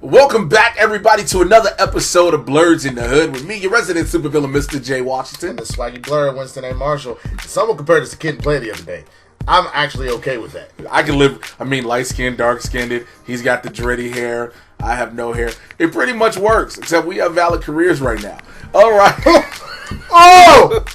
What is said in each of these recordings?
Welcome back, everybody, to another episode of BLERDS in the Hood with me, your resident supervillain, Mr. J. Washington. And the swaggy Blerd, Winston A. Marshall. Someone compared us to Kid and Play the other day. I'm actually okay with that. I can live, light-skinned, dark-skinned. He's got the dready hair. I have no hair. It pretty much works, except we have valid careers right now. All right. Oh!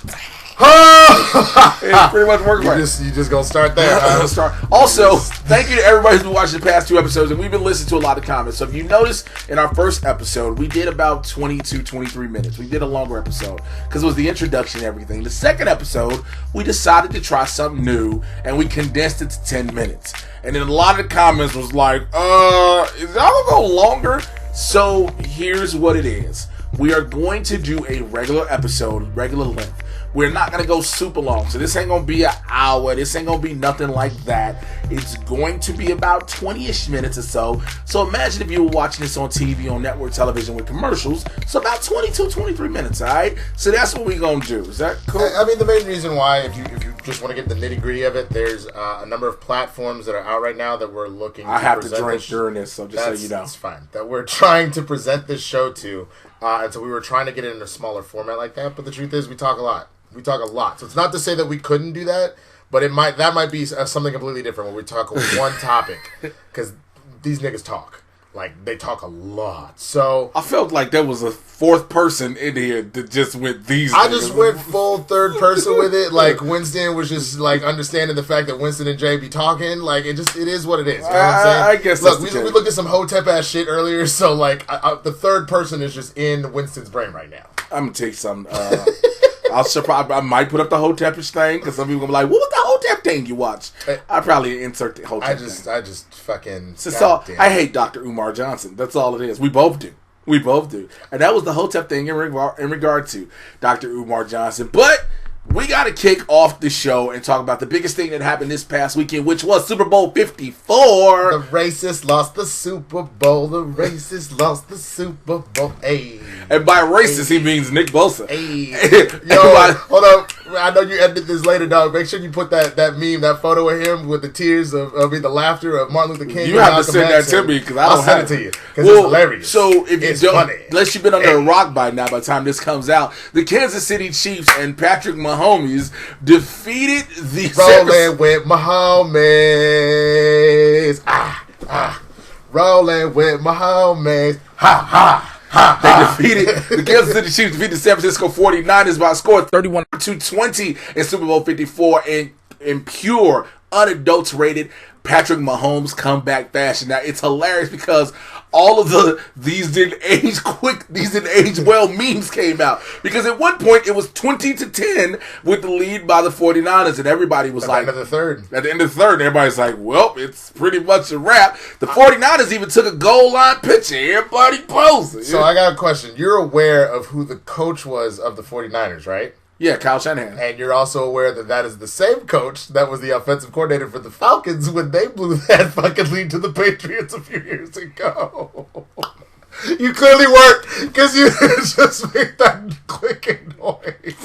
It pretty much works right. You just gonna start there, huh? Also, thank you to everybody who's been watching the past two episodes, and we've been listening to a lot of comments. So if you notice, in our first episode, we did about 22, 23 minutes. We did a longer episode, because it was the introduction and everything. The second episode, we decided to try something new, and we condensed it to 10 minutes. And then a lot of the comments was like, is that gonna go longer? So here's what it is. We are going to do a regular episode, regular length. We're not going to go super long. So this ain't going to be an hour. This ain't going to be nothing like that. It's going to be about 20-ish minutes or so. So imagine if you were watching this on TV, on network television with commercials. So about 22, 23 minutes, all right? So that's what we're going to do. Is that cool? I mean, the main reason why, if you just want to get the nitty-gritty of it, there's a number of platforms that are out right now that we're looking to present. I have to drink during this, so just so you know. That's fine. That we're trying to present this show to. And so we were trying to get it in a smaller format like that. But the truth is, we talk a lot. We talk a lot. So it's not to say that we couldn't do that, but that might be something completely different when we talk one topic. Because these niggas talk. Like, they talk a lot. So I felt like there was a fourth person in here that just went these. I just went full third person with it. Like, Winston was just, like, understanding the fact that Winston and Jay be talking. Like, it is what it is. You know what I'm saying? I guess Look, we looked at some Hotep-ass shit earlier, so, like, the third person is just in Winston's brain right now. I'm going to take some... I might put up the Hotepish thing because some people gonna be like, "What was the Hotep thing you watched?" I probably insert the Hotep. I just fucking. I hate Dr. Umar Johnson. That's all it is. We both do. And that was the Hotep thing in regard to Dr. Umar Johnson. But we got to kick off the show and talk about the biggest thing that happened this past weekend, which was Super Bowl 54. The racist lost the Super Bowl. The racist lost the Super Bowl. Ay. And by racist, he means Nick Bosa. Yo, hold up. I know you edited this later, dog. Make sure you put that meme, that photo of him with the tears the laughter of Martin Luther King. You have to send that to me because I'll send it to you because it's hilarious. So if you don't, unless you've been under a rock by now, by the time this comes out, the Kansas City Chiefs and Patrick Mahomes defeated the Rolling with Mahomes. Rolling with Mahomes. Ha ha. The Kansas City Chiefs defeated the San Francisco 49ers by a score of 31-20 in Super Bowl 54 in pure, unadulterated Patrick Mahomes comeback fashion. Now, it's hilarious because all of these didn't age well memes came out. Because at one point, it was 20-10 with the lead by the 49ers, and everybody was like... At the end of the third, everybody's like, well, it's pretty much a wrap. The 49ers even took a goal line picture. Everybody posed. So I got a question. You're aware of who the coach was of the 49ers, right? Yeah, Kyle Shanahan. And you're also aware that is the same coach that was the offensive coordinator for the Falcons when they blew that fucking lead to the Patriots a few years ago. You clearly weren't, because you just made that clicking noise.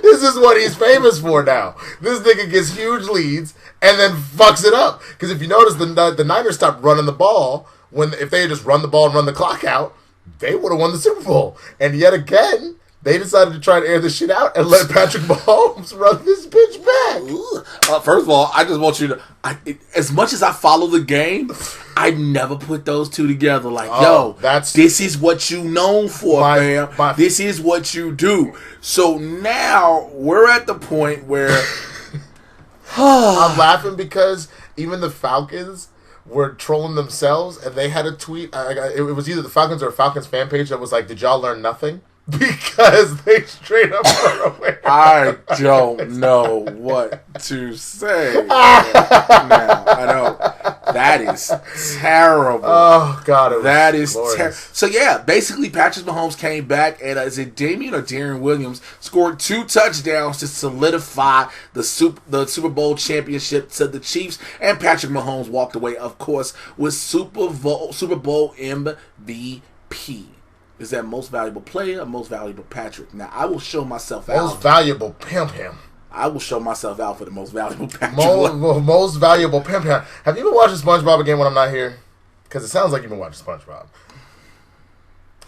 This is what he's famous for now. This nigga gets huge leads and then fucks it up. Because if you notice, the Niners stopped running the ball. If they had just run the ball and run the clock out, they would have won the Super Bowl. And yet again... they decided to try to air this shit out and let Patrick Mahomes run this bitch back. First of all, I just want you to... as much as I follow the game, I never put those two together. Like, this is what you known for, man. This is what you do. So now, we're at the point where... I'm laughing because even the Falcons... were trolling themselves, and they had a tweet. It was either the Falcons or a Falcons fan page that was like, "Did y'all learn nothing?" Because they straight up were aware. I don't know what to say. Now, I know that is terrible. Oh God, that is terrible. So yeah, basically, Patrick Mahomes came back, and is it Damian or Darren Williams scored 2 touchdowns to solidify the Super Bowl championship to the Chiefs, and Patrick Mahomes walked away, of course, with Super Bowl MVP. Is that most valuable player or most valuable Patrick? Now, I will show myself out. Most valuable pimp him. I will show myself out for the most valuable Patrick. Most valuable pimp him. Have you been watching SpongeBob again when I'm not here? because it sounds like you've been watching SpongeBob.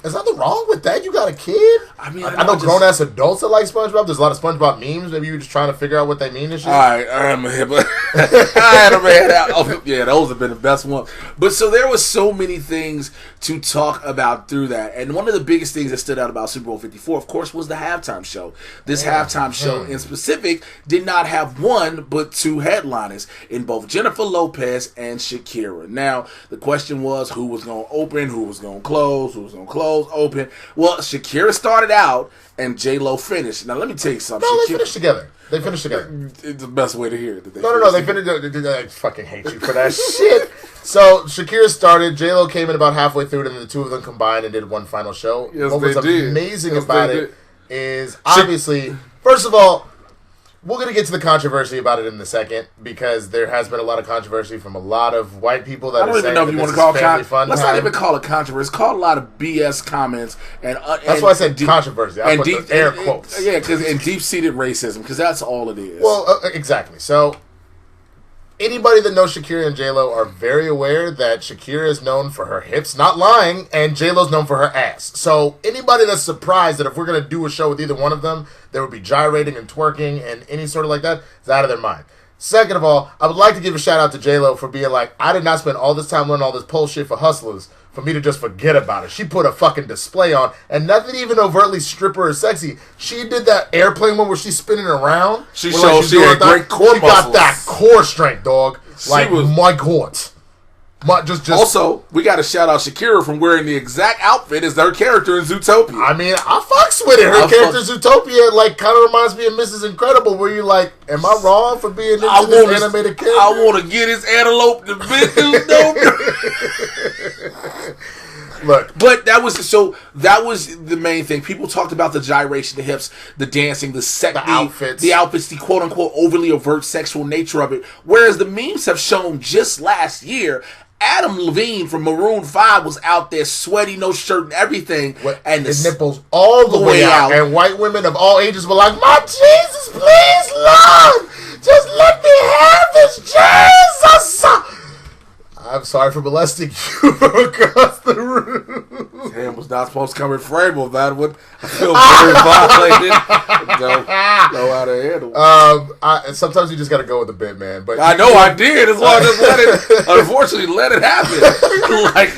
Is nothing wrong with that? You got a kid? I mean, I know grown-ass adults that like SpongeBob. There's a lot of SpongeBob memes. Maybe you're just trying to figure out what they mean and shit. All right, I'm a hip. I had a man out. Oh, yeah, those have been the best ones. But so there was so many things to talk about through that. And one of the biggest things that stood out about Super Bowl 54, of course, was the halftime show. This halftime show in specific did not have one, but two headliners in both Jennifer Lopez and Shakira. Now, the question was who was going to open, who was going to close, open. Well, Shakira started out and J-Lo finished. Now, let me tell you something. No, they finished together. It's the best way to hear it. No. They finished. I fucking hate you for that shit. So, Shakira started. J-Lo came in about halfway through it, and the two of them combined and did one final show. Yes, what was did. amazing about it is, obviously, first of all, we're going to get to the controversy about it in a second, because there has been a lot of controversy from a lot of white people that are saying that this is family fun. Let's not even call it controversy. It's called a lot of BS comments. That's why I said controversy. I put the air quotes. Yeah, and deep-seated racism, because that's all it is. Well, exactly. So, anybody that knows Shakira and J-Lo are very aware that Shakira is known for her hips not lying, and J-Lo's known for her ass. So anybody that's surprised that if we're going to do a show with either one of them, there would be gyrating and twerking and any sort of like that, is out of their mind. Second of all, I would like to give a shout out to J-Lo for being like, I did not spend all this time learning all this pole shit for hustlers for me to just forget about it. She put a fucking display on, and nothing even overtly stripper or sexy. She did that airplane one where she's spinning around. She showed she had great core muscles. She got that core strength, dog. Like, my God. Just Also, we got to shout out Shakira from wearing the exact outfit as their character in Zootopia. I mean, I fucks with it. Her character in Zootopia, like, kind of reminds me of Mrs. Incredible, where you're like, am I wrong for being into this animated character? I want to get his antelope to Zootopia. Look, but that was the main thing. People talked about the gyration, the hips, the dancing, the outfits, the quote unquote overly overt sexual nature of it. Whereas the memes have shown just last year, Adam Levine from Maroon 5 was out there sweaty, no shirt and everything, and his nipples all the way out. And white women of all ages were like, "My Jesus, please, Lord, just let me have this Jesus." I'm sorry for molesting you across the room. Sam was not supposed to come in frame of that one. I feel very violated. Don't know how to handle it. Sometimes you just got to go with the bit, man. But I know I did. As long as unfortunately, let it happen. Like,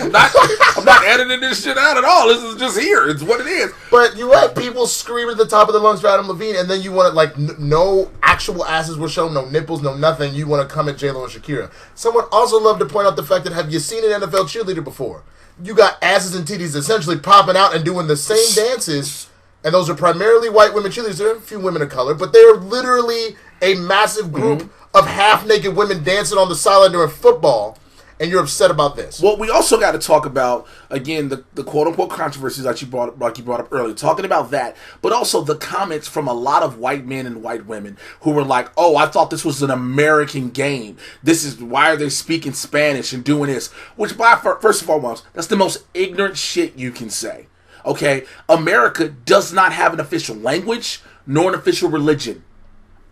I'm not editing this shit out at all. This is just here. It's what it is. But you had people screaming at the top of their lungs for Adam Levine, and then you want to, like, no actual asses were shown, no nipples, no nothing. You want to come at J-Lo and Shakira. Someone also loved to point out the fact that, have you seen an NFL cheerleader before? You got asses and titties essentially popping out and doing the same dances, and those are primarily white women cheerleaders. There are a few women of color, but they are literally a massive group of half-naked women dancing on the sideline during football, and you're upset about this. Well, we also got to talk about, again, the quote-unquote controversies that you brought up earlier, talking about that, but also the comments from a lot of white men and white women who were like, oh, I thought this was an American game. This is, why are they speaking Spanish and doing this? Which, first and foremost, that's the most ignorant shit you can say. Okay? America does not have an official language nor an official religion.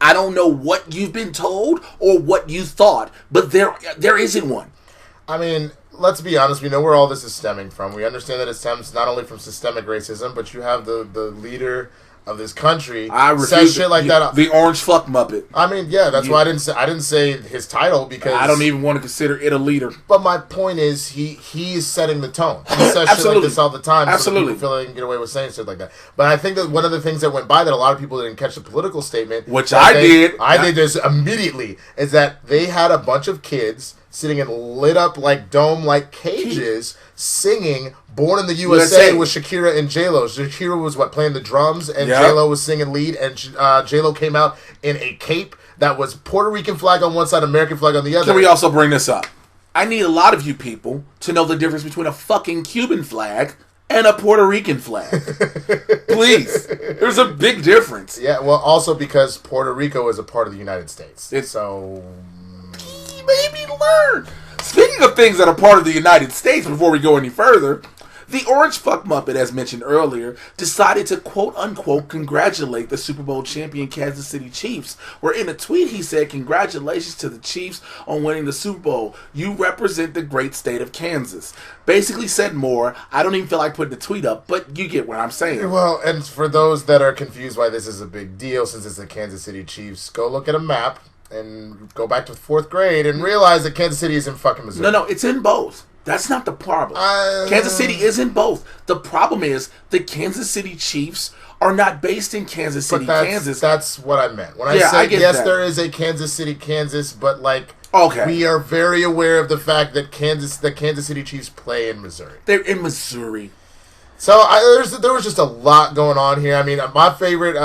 I don't know what you've been told or what you thought, but there isn't one. I mean, let's be honest. We know where all this is stemming from. We understand that it stems not only from systemic racism, but you have the leader of this country says shit like that. The orange fuck muppet. I mean, yeah, that's why I didn't say his title, because I don't even want to consider it a leader. But my point is, he is setting the tone. He says shit like this all the time. Absolutely, so people feel they can get away with saying shit like that. But I think that one of the things that went by that a lot of people didn't catch the political statement, which I did. I did this immediately, is that they had a bunch of kids sitting in lit up like dome-like cages, singing "Born in the USA" with Shakira and J-Lo. Shakira was playing the drums, and J-Lo was singing lead, and J-Lo came out in a cape that was Puerto Rican flag on one side, American flag on the other. Can we also bring this up? I need a lot of you people to know the difference between a fucking Cuban flag and a Puerto Rican flag. Please. There's a big difference. Yeah, well, also because Puerto Rico is a part of the United States. So maybe learn. Speaking of things that are part of the United States, before we go any further, The orange fuck muppet, as mentioned earlier, decided to quote-unquote congratulate the Super Bowl champion Kansas City Chiefs, where in a tweet he said, "Congratulations to the Chiefs on winning the Super Bowl. You represent the great state of Kansas." Basically said more. I don't even feel like putting the tweet up, but you get what I'm saying. Well, and for those that are confused why this is a big deal, since it's the Kansas City Chiefs, go look at a map and go back to 4th grade and realize that Kansas City is in fucking Missouri. No, it's in both. That's not the problem. Kansas City is in both. The problem is the Kansas City Chiefs are not based in Kansas City, Kansas. That's what I meant. When I said, yes, there is a Kansas City, Kansas, but like, we are very aware of the fact that the Kansas City Chiefs play in Missouri. They're in Missouri. So there was just a lot going on here. I mean, my favorite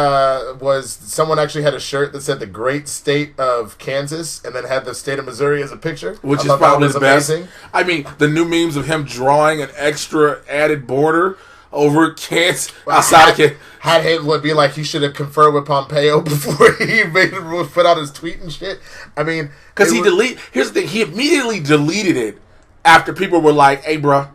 was someone actually had a shirt that said the great state of Kansas and then had the state of Missouri as a picture. Which is probably the best. Amazing. I mean, the new memes of him drawing an extra added border over Kansas outside of Kansas. Had him would be like he should have conferred with Pompeo before he put out his tweet and shit. I mean, because here's the thing, he immediately deleted it after people were like, "Hey, bro,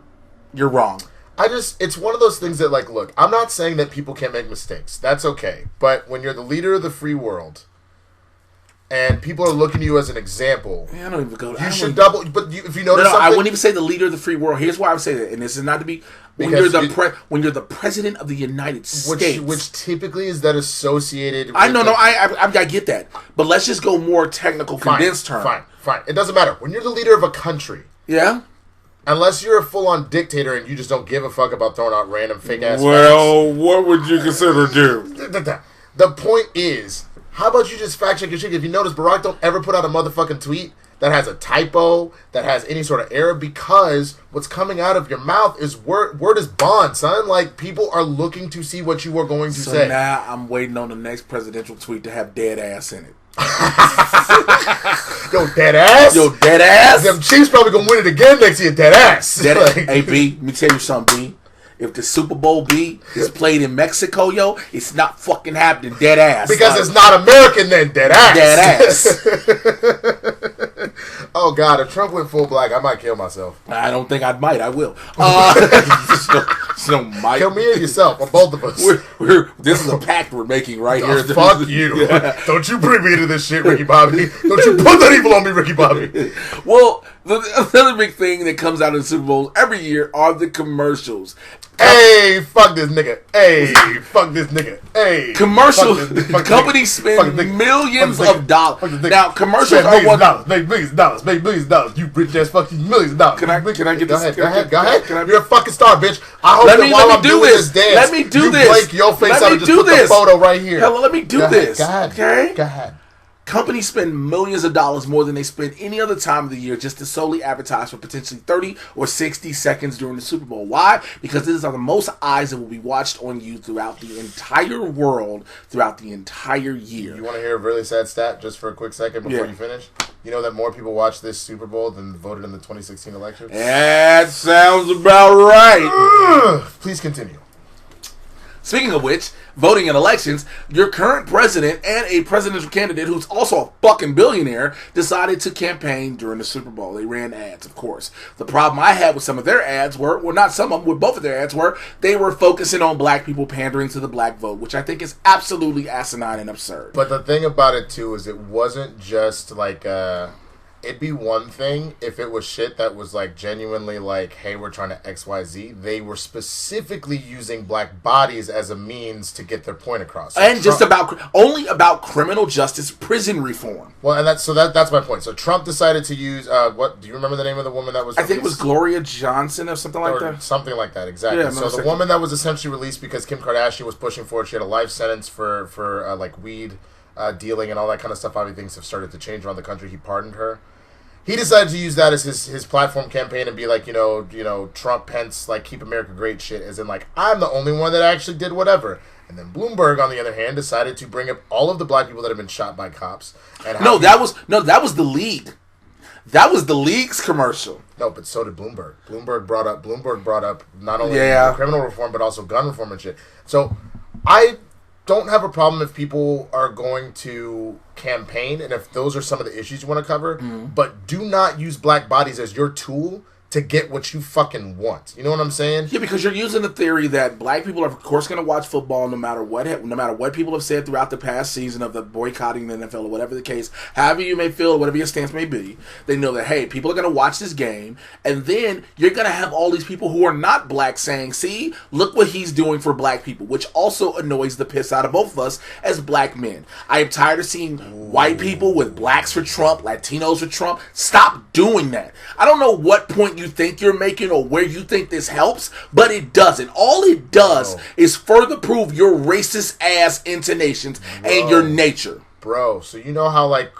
you're wrong." It's one of those things that, like, look, I'm not saying that people can't make mistakes. That's okay. But when you're the leader of the free world and people are looking at you as an example, I don't even go. You should double. But if you notice, I wouldn't even say the leader of the free world. Here's why I would say that, and this is not to be when you're the president of the United States, which typically is that associated. With I get that, but let's just go more technical, condensed term. Fine. It doesn't matter when you're the leader of a country. Yeah. Unless you're a full-on dictator and you just don't give a fuck about throwing out random fake-ass facts. What would you consider do? The point is, how about you just fact-check your shit? If you notice, Barack don't ever put out a motherfucking tweet that has a typo, that has any sort of error, because what's coming out of your mouth is word is bond, son. Like, people are looking to see what you are going to say. So now I'm waiting on the next presidential tweet to have dead ass in it. Yo, dead ass? Them Chiefs probably gonna win it again next year, dead ass. Hey, B, let me tell you something, B. If the Super Bowl B is played in Mexico, yo, it's not fucking happening, dead ass. Because it's not American then, dead ass. Dead ass. Oh, God, if Trump went full black, I might kill myself. I don't think I might. I will. Might. Kill me or yourself, or both of us. This is a pact we're making right here. Fuck you. Yeah. Don't you bring me into this shit, Ricky Bobby. Don't you put that evil on me, Ricky Bobby. Well, the other big thing that comes out of the Super Bowl every year are the commercials. Hey, fuck this nigga. Hey, fuck this nigga. Hey, commercials. Companies spend millions of dollars. Now, commercials are what? Make millions of dollars. Make millions of dollars. You rich ass fucking millions of dollars. Can I get this? Go ahead. You're a fucking star, bitch. I hope that while I'm doing this dance, let me do this. You blank your face out and just put the photo right here. Hell, let me do this. Go ahead. Okay? Go ahead. Companies spend millions of dollars more than they spend any other time of the year just to solely advertise for potentially 30 or 60 seconds during the Super Bowl. Why? Because these are the most eyes that will be watched on you throughout the entire world, throughout the entire year. You want to hear a really sad stat just for a quick second before you finish? You know that more people watched this Super Bowl than voted in the 2016 election? That sounds about right. Please continue. Speaking of which, voting in elections, your current president and a presidential candidate who's also a fucking billionaire decided to campaign during the Super Bowl. They ran ads, of course. The problem I had with some of their ads were, well, not some of them, with both of their ads were, they were focusing on black people, pandering to the black vote, which I think is absolutely asinine and absurd. But the thing about it, too, is it wasn't just like it'd be one thing if it was shit that was like genuinely like, hey, we're trying to XYZ. They were specifically using black bodies as a means to get their point across. And just only about criminal justice, prison reform. Well, and that's my point. So Trump decided to use what? Do you remember the name of the woman that was released? I think it was Gloria Johnson or something like that. Something like that, exactly. Yeah, so the woman that was essentially released because Kim Kardashian was pushing for it. She had a life sentence for like weed dealing and all that kind of stuff. Obviously, things have started to change around the country. He pardoned her. He decided to use that as his platform campaign and be like, you know, Trump, Pence, like, keep America great shit, as in, like, I'm the only one that actually did whatever. And then Bloomberg, on the other hand, decided to bring up all of the black people that have been shot by cops. And that was the League. That was the League's commercial. No, but so did Bloomberg. Bloomberg brought up not only criminal reform, but also gun reform and shit. So I don't have a problem if people are going to campaign and if those are some of the issues you want to cover, but do not use black bodies as your tool to get what you fucking want. You know what I'm saying? Yeah, because you're using the theory that black people are, of course, going to watch football no matter what people have said throughout the past season of the boycotting the NFL or whatever the case, however you may feel, whatever your stance may be. They know that, hey, people are going to watch this game, and then you're going to have all these people who are not black saying, see, look what he's doing for black people, which also annoys the piss out of both of us as black men. I am tired of seeing white people with blacks for Trump, Latinos for Trump. Stop doing that. I don't know what point you think you're making or where you think this helps, but it doesn't. All it does is further prove your racist ass intonations and your nature. Bro, so you know how like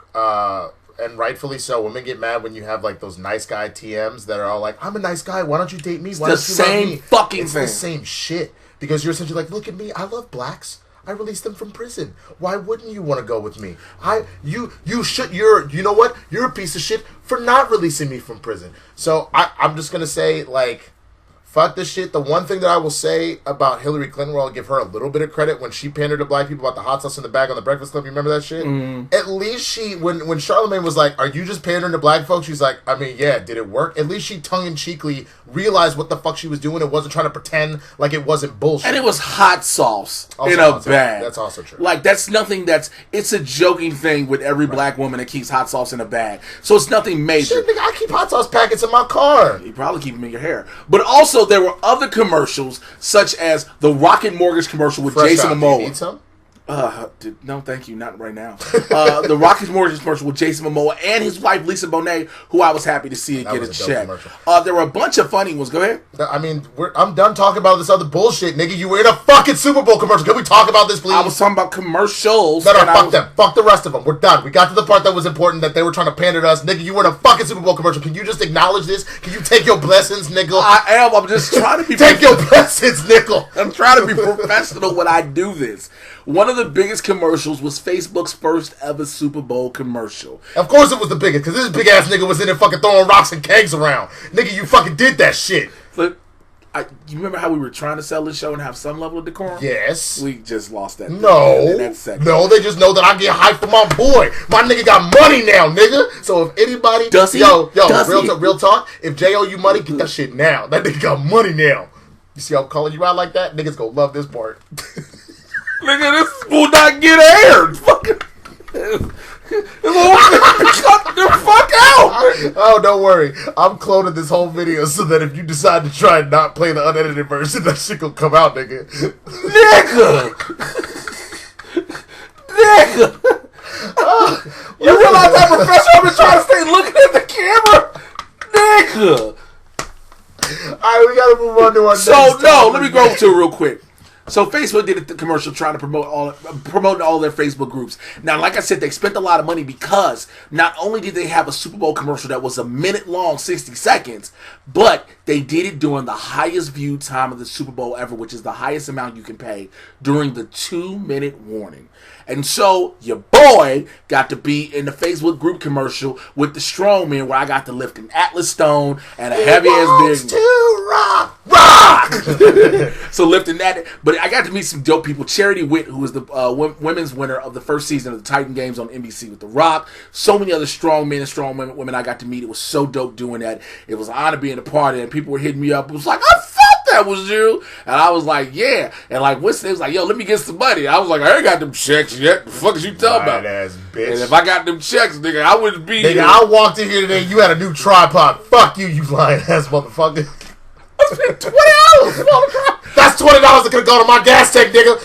and rightfully so, women get mad when you have like those nice guy TMs that are all like, I'm a nice guy, why don't you date me? Why don't you love me? It's the same shit. Because you're essentially like, look at me, I love blacks. I released them from prison. Why wouldn't you want to go with me? You know what? You're a piece of shit for not releasing me from prison. So I'm just gonna say, like, fuck this shit. The one thing that I will say about Hillary Clinton, where I'll give her a little bit of credit when she pandered to black people about the hot sauce in the bag on the Breakfast Club. You remember that shit? At least she, when Charlemagne was like, are you just pandering to black folks? She's like, I mean, yeah, did it work? At least she tongue-in-cheekly realized what the fuck she was doing and wasn't trying to pretend like it wasn't bullshit. And it was hot sauce in a bag. That's also true. Like, that's nothing it's a joking thing with every black woman that keeps hot sauce in a bag. So it's nothing major. Shit, nigga, I keep hot sauce packets in my car. You probably keep them in your hair. But also, there were other commercials, such as the Rocket Mortgage commercial with Jason Momoa. Do you need some? No, thank you, not right now. The Rocket Mortgage commercial with Jason Momoa and his wife Lisa Bonet, who I was happy to see get a check. There were a bunch of funny ones. Go ahead. I mean, I'm done talking about this other bullshit, nigga. You were in a fucking Super Bowl commercial. Can we talk about this, please? I was talking about commercials. No, fuck them. Fuck the rest of them. We're done. We got to the part that was important, that they were trying to pander to us. Nigga, you were in a fucking Super Bowl commercial. Can you just acknowledge this? Can you take your blessings, nigga? I am. I'm just trying to be Take your blessings, nickel. I'm trying to be professional when I do this. One of the biggest commercials was Facebook's first ever Super Bowl commercial. Of course it was the biggest, because this big ass nigga was in there fucking throwing rocks and kegs around. Nigga, you fucking did that shit. Look, you remember how we were trying to sell this show and have some level of decorum? Yes. We just lost that. No, they just know that I get hyped for my boy. My nigga got money now, nigga. So if anybody... Does he? Real talk, if J owe you money, get that shit now. That nigga got money now. You see how I'm calling you out like that? Niggas gonna love this part. Nigga, this will not get aired. Fucking... Cut the fuck out! Oh, don't worry. I'm cloning this whole video so that if you decide to try and not play the unedited version, that shit gonna come out, nigga. Nigga! You realize how professional I've been trying to stay looking at the camera? Nigga! Alright, we gotta move on to our next let me go to it real quick. So Facebook did a commercial trying to promoting all their Facebook groups. Now, like I said, they spent a lot of money because not only did they have a Super Bowl commercial that was a minute long, 60 seconds, but they did it during the highest viewed time of the Super Bowl ever, which is the highest amount you can pay during the 2-minute warning. And so your boy got to be in the Facebook group commercial with the strongman, where I got to lift an Atlas Stone and a heavy ass big to rock. So lifting that, but I got to meet some dope people. Charity Witt, who was the women's winner of the first season of the Titan Games on NBC with The Rock. So many other strong men and strong women I got to meet. It was so dope doing that. It was an honor being a part of it. And people were hitting me up. It was like, I thought that was you. And I was like, yeah. And like Winston was like, yo, let me get some money. I was like, I ain't got them checks yet. The fuck is you talking about? Ass bitch. And if I got them checks, nigga, I wouldn't be here. I walked in here today, you had a new tripod. Fuck you, you lying ass motherfucker. I spent $20. That's $20 that could have gone to my gas tank, nigga.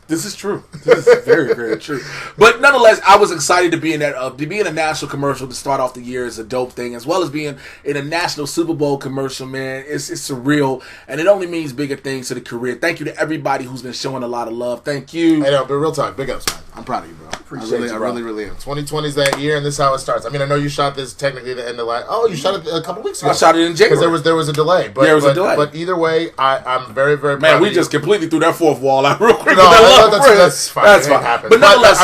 This is true. This is very, very true. But nonetheless, I was excited to be in that. To be in a national commercial to start off the year is a dope thing, as well as being in a national Super Bowl commercial. Man, it's surreal, and it only means bigger things to the career. Thank you to everybody who's been showing a lot of love. Thank you. Hey, no, but real talk, big ups, man. I'm proud of you, bro. I really am. 2020 is that year, and this is how it starts. I mean, I know you shot this technically at the end of last. Oh, you shot it a couple weeks ago. I shot it in January because there was a delay. But, there was a delay. But either way, I'm very, very proud. Man, we just completely threw that fourth wall out real quick. That's fine. That's fine. Happens. But nonetheless,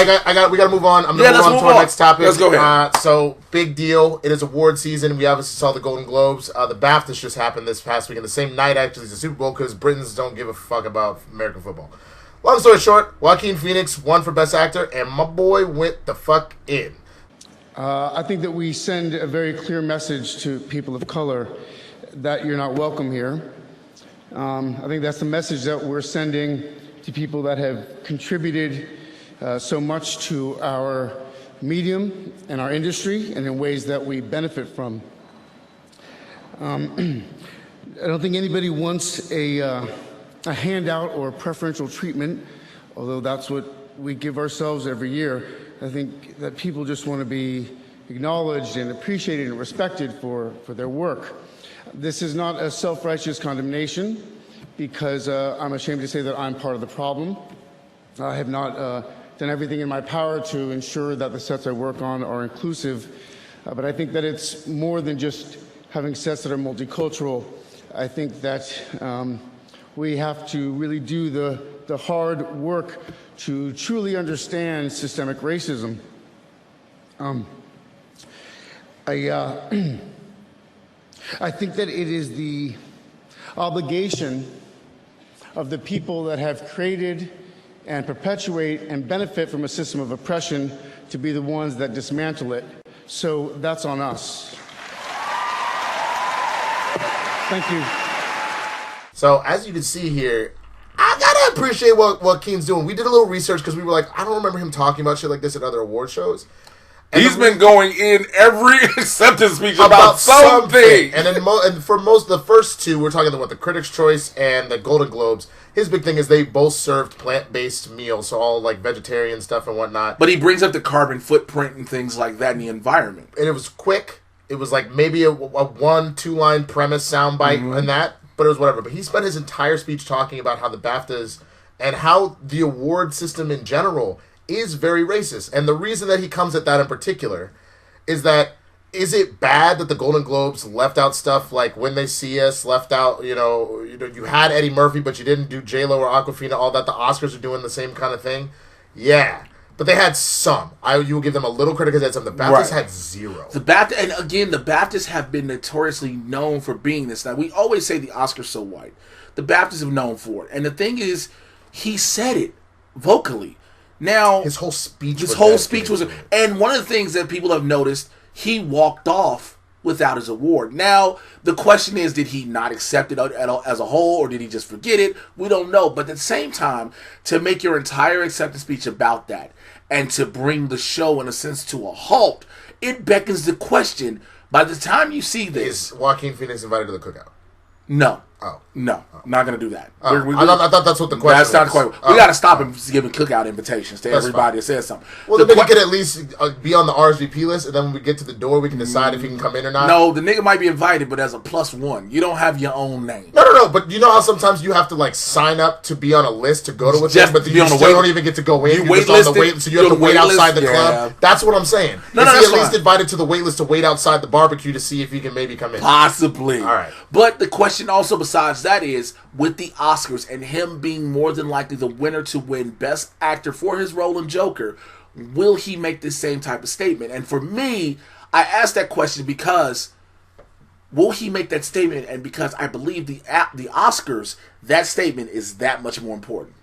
we got to move on. I'm going to move on to our next topic. Let's go ahead. So, big deal. It is award season. We obviously saw the Golden Globes. The BAFTAs just happened this past week, and the same night, actually, is the Super Bowl, because Britons don't give a fuck about American football. Long story short, Joaquin Phoenix won for Best Actor, and my boy went the fuck in. I think that we send a very clear message to people of color that you're not welcome here. I think that's the message that we're sending to people that have contributed so much to our medium and our industry and in ways that we benefit from. I don't think anybody wants a handout or preferential treatment, although that's what we give ourselves every year. I think that people just want to be acknowledged and appreciated and respected for their work. This is not a self-righteous condemnation, because I'm ashamed to say that I'm part of the problem. I have not done everything in my power to ensure that the sets I work on are inclusive, but I think that it's more than just having sets that are multicultural. I think that we have to really do the hard work to truly understand systemic racism. I think that it is the obligation of the people that have created and perpetuate and benefit from a system of oppression to be the ones that dismantle it. So that's on us. Thank you. So as you can see here, I gotta appreciate what Joaquin's doing. We did a little research because we were like, I don't remember him talking about shit like this at other award shows. And he's been going in every acceptance speech about something. And then and for most, the first two, we're talking about the Critics' Choice and the Golden Globes. His big thing is they both served plant-based meals, so all like vegetarian stuff and whatnot. But he brings up the carbon footprint and things like that in the environment. And it was quick. It was like maybe a 1-2 line premise soundbite in that, but it was whatever. But he spent his entire speech talking about how the BAFTAs and how the award system in general is very racist. And the reason that he comes at that in particular is that, is it bad that the Golden Globes left out stuff like When They See Us, left out, you had Eddie Murphy, but you didn't do J-Lo or Awkwafina, all that. The Oscars are doing the same kind of thing. Yeah. But they had some. You will give them a little credit because they had some. The BAFTAs had zero. The BAFTAs have been notoriously known for being this. Now, we always say the Oscars so white. The BAFTAs have known for it. And the thing is, he said it vocally. Now, his whole speech was, and one of the things that people have noticed, he walked off without his award. Now, the question is, did he not accept it as a whole, or did he just forget it? We don't know. But at the same time, to make your entire acceptance speech about that, and to bring the show, in a sense, to a halt, it beckons the question, by the time you see this... Is Joaquin Phoenix invited to the cookout? No. Oh. No, not going to do that. I thought that's what the question was. That's not the question. We got to stop him giving cookout invitations to everybody that says something. Well, the nigga could at least be on the RSVP list, and then when we get to the door, we can decide if he can come in or not. No, the nigga might be invited, but as a +1. You don't have your own name. No. But you know how sometimes you have to like sign up to be on a list to go to a thing, but you still don't even get to go in. You're just on the wait, so you have to wait outside the club. That's what I'm saying. No, is he at least invited to the wait list to wait outside the barbecue to see if he can maybe come in? Possibly. All right. But the question also besides that is, with the Oscars and him being more than likely the winner to win Best Actor for his role in Joker, will he make this same type of statement? And for me, I asked that question because will he make that statement? And because I believe the Oscars, that statement is that much more important.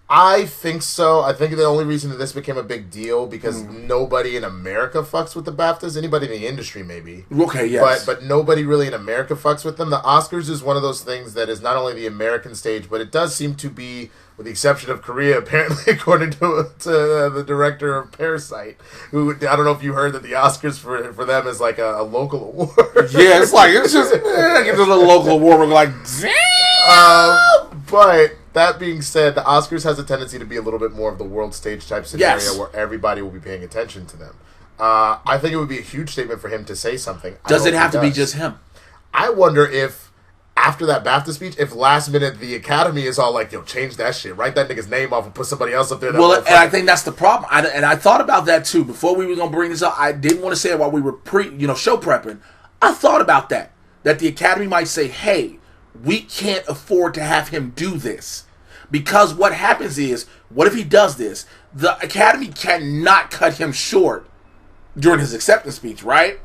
I think so. I think the only reason that this became a big deal because nobody in America fucks with the BAFTAs. Anybody in the industry, maybe. Okay, yes. But nobody really in America fucks with them. The Oscars is one of those things that is not only the American stage, but it does seem to be, with the exception of Korea, apparently, according to the director of Parasite, who, I don't know if you heard that the Oscars for them is like a local award. Yeah, it's just a little local award. We're like, damn! But... that being said, the Oscars has a tendency to be a little bit more of the world stage type scenario where everybody will be paying attention to them. I think it would be a huge statement for him to say something. Does it have to be just him? I wonder if, after that BAFTA speech, if last minute the Academy is all like, yo, change that shit. Write that nigga's name off and put somebody else up there. Well, and I think that's the problem. I thought about that too. Before we were going to bring this up, I didn't want to say it while we were show prepping. I thought about that. That the Academy might say, hey, we can't afford to have him do this. Because what happens is, what if he does this? The Academy cannot cut him short during his acceptance speech, right?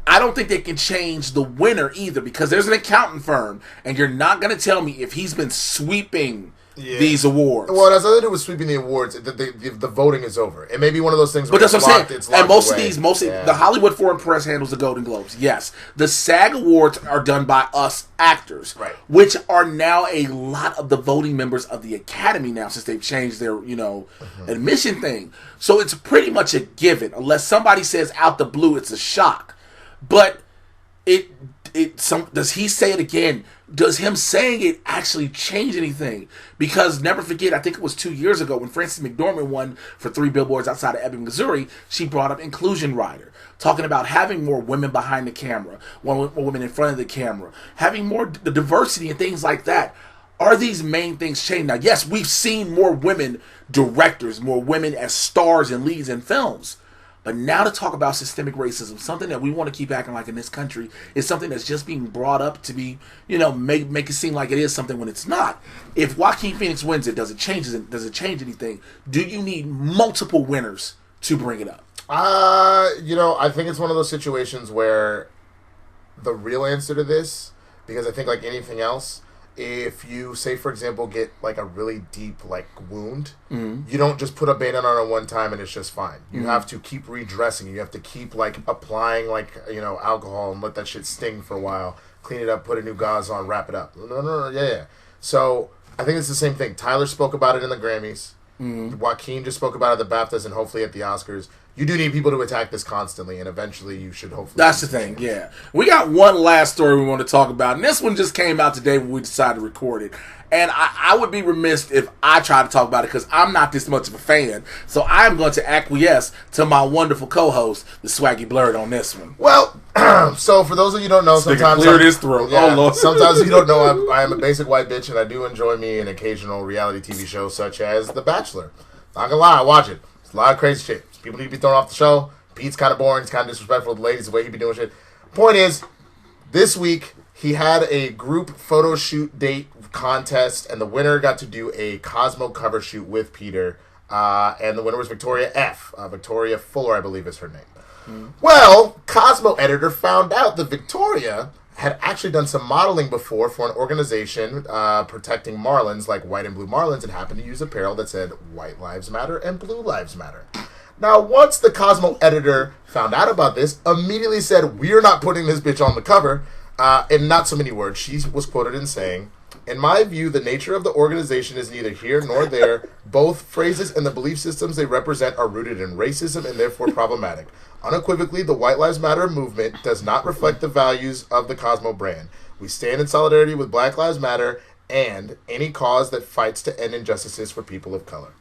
I don't think they can change the winner either, because there's an accounting firm, and you're not going to tell me if he's been sweeping these awards. Well, it has nothing to do with sweeping the awards. The voting is over. It may be one of those things where but that's what I'm saying. It's locked and most away. of these, the Hollywood Foreign Press handles the Golden Globes. Yes. The SAG Awards are done by us actors, right? Which are now a lot of the voting members of the Academy now, since they've changed their, admission thing. So it's pretty much a given, unless somebody says out the blue it's a shock. But does he say it again? Does him saying it actually change anything? Because never forget, I think it was 2 years ago when Frances McDormand won for 3 billboards outside of Ebbing, Missouri, she brought up Inclusion Rider, talking about having more women behind the camera, more women in front of the camera, having more diversity and things like that. Are these main things changing? Now, yes, we've seen more women directors, more women as stars and leads in films. But now to talk about systemic racism, something that we want to keep acting like in this country, is something that's just being brought up to be, make it seem like it is something when it's not. If Joaquin Phoenix wins it, does it change anything? Do you need multiple winners to bring it up? I think it's one of those situations where the real answer to this, because I think like anything else, if you, say, for example, get like a really deep like wound, you don't just put a Band-Aid on it one time and it's just fine. You have to keep redressing. You have to keep like applying like alcohol and let that shit sting for a while, clean it up, put a new gauze on, wrap it up. Yeah. So I think it's the same thing. Tyler spoke about it in the Grammys. Joaquin just spoke about it at the BAFTAs and hopefully at the Oscars. You do need people to attack this constantly, and eventually you should hopefully... That's the thing, yeah. We got one last story we want to talk about, and this one just came out today when we decided to record it. And I would be remiss if I tried to talk about it, because I'm not this much of a fan. So I'm going to acquiesce to my wonderful co-host, the swaggy Blerd, on this one. Well, so for those of you who don't know, sometimes... Clear his throat. Yeah, oh, Lord. Sometimes you don't know, I am a basic white bitch, and I do enjoy me an occasional reality TV show such as The Bachelor. Not gonna lie, I watch it. It's a lot of crazy shit. People need to be thrown off the show. Pete's kind of boring. He's kind of disrespectful to the ladies, the way he be doing shit. Point is, this week, he had a group photo shoot date contest, and the winner got to do a Cosmo cover shoot with Peter. And the winner was Victoria F. Victoria Fuller, I believe is her name. Well, Cosmo editor found out that Victoria had actually done some modeling before for an organization protecting marlins, like white and blue marlins, and happened to use apparel that said White Lives Matter and Blue Lives Matter. Now, once the Cosmo editor found out about this, immediately said, "We're not putting this bitch on the cover." In not so many words, she was quoted in saying, "In my view, the nature of the organization is neither here nor there. Both phrases and the belief systems they represent are rooted in racism and therefore problematic. Unequivocally, the White Lives Matter movement does not reflect the values of the Cosmo brand. We stand in solidarity with Black Lives Matter and any cause that fights to end injustices for people of color."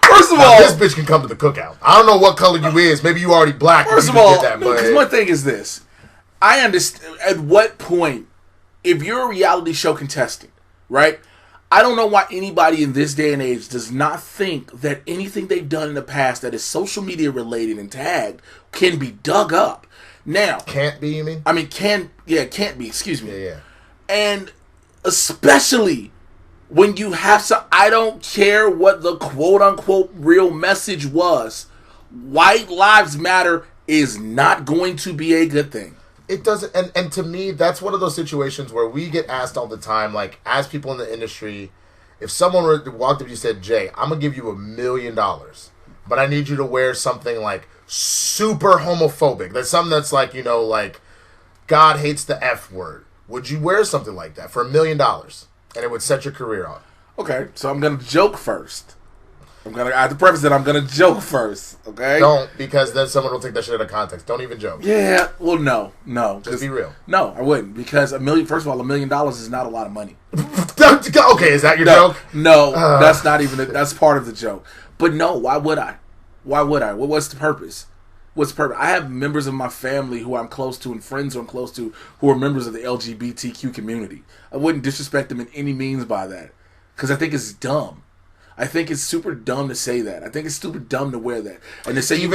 First of all, this bitch can come to the cookout. I don't know what color you is. Maybe you already black. First of all, because one thing is this. I understand at what point, if you're a reality show contestant, right? I don't know why anybody in this day and age does not think that anything they've done in the past that is social media related and tagged can be dug up. Now, can't be, you mean? I mean, can't be, excuse me. Yeah. And especially when you have some, I don't care what the quote unquote real message was, White Lives Matter is not going to be a good thing. It doesn't, and to me, that's one of those situations where we get asked all the time, like, as people in the industry, if someone walked up to you and said, "Jay, I'm going to give you $1 million, but I need you to wear something, like, super homophobic. That's something that's, like, like, God hates the F word. Would you wear something like that for $1 million? And it would set your career on." Okay, so I'm going to joke first. I have to preface that I'm going to joke first, okay? Don't, because then someone will take that shit out of context. Don't even joke. Yeah, well, no. Just be real. No, I wouldn't, because first of all, $1 million is not a lot of money. Okay, is that your joke? No, that's not even, that's part of the joke. But no, why would I? What's the purpose? I have members of my family who I'm close to and friends who I'm close to who are members of the LGBTQ community. I wouldn't disrespect them in any means by that, because I think it's dumb. I think it's super dumb to say that. I think it's super dumb to wear that. And to say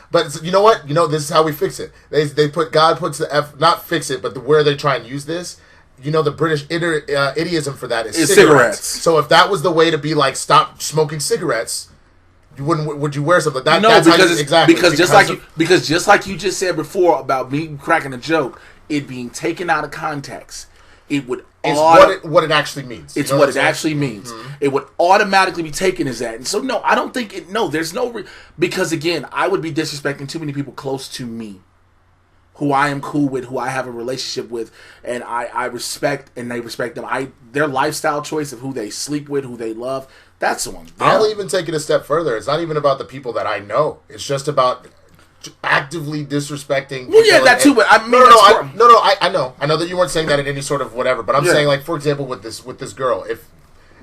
but you know what? This is how we fix it. They put, God puts the F, not fix it, but where they try and use this. The British idiom for that is cigarettes. So if that was the way to be like, stop smoking cigarettes, would you wear something like that? No, that's because just like you just said before about me cracking a joke, it being taken out of context, it would what it actually means. It's what it actually means. It would automatically be taken as that. And so, no, I don't think it. No, there's no because again, I would be disrespecting too many people close to me, who I am cool with, who I have a relationship with, and I respect, and they respect them. Their lifestyle choice of who they sleep with, who they love. That's the one. I'll even take it a step further. It's not even about the people that I know. It's just about actively disrespecting. Well, yeah, that too. But I mean, I know that you weren't saying that in any sort of whatever. But I'm saying, like, for example, with this girl,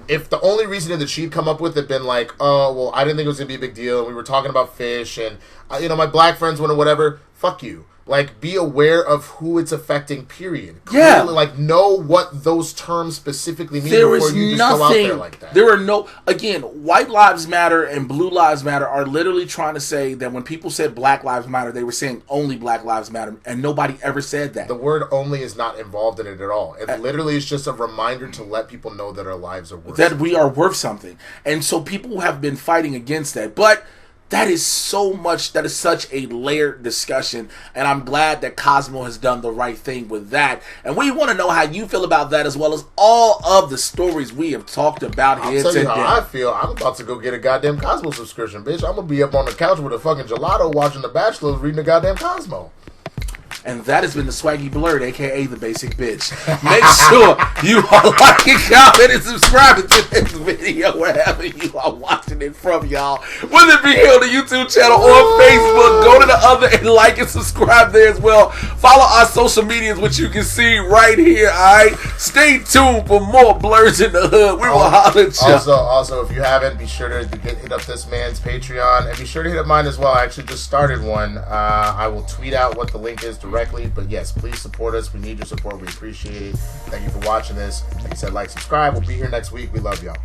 if the only reason that she'd come up with had been like, oh, well, I didn't think it was gonna be a big deal, and we were talking about fish, and my black friends went or whatever. Fuck you. Like, be aware of who it's affecting, period. Clearly, like, know what those terms specifically mean before you just go out there like that. There are no... Again, White Lives Matter and Blue Lives Matter are literally trying to say that when people said Black Lives Matter, they were saying only Black Lives Matter, and nobody ever said that. The word only is not involved in it at all. It literally is just a reminder to let people know that our lives are worth something. That we are worth something. And so people have been fighting against that. But... that is such a layered discussion, and I'm glad that Cosmo has done the right thing with that. And we want to know how you feel about that, as well as all of the stories we have talked about here today. I'll tell you how I feel. I'm about to go get a goddamn Cosmo subscription, bitch. I'm going to be up on the couch with a fucking gelato watching The Bachelor reading the goddamn Cosmo. And that has been the Swaggy Blerd, a.k.a. the Basic Bitch. Make sure you are liking, comment, and subscribing to this video wherever you are watching it from, y'all. Whether it be here on the YouTube channel or Facebook, go to the other and like and subscribe there as well. Follow our social medias, which you can see right here, alright? Stay tuned for more Blerds in the Hood. We will holler at you. Also, if you haven't, be sure to hit up this man's Patreon, and be sure to hit up mine as well. I actually just started one. I will tweet out what the link is directly, but yes, please support us. We need your support. We appreciate it. Thank you for watching this. Like I said, like, subscribe. We'll be here next week. We love y'all.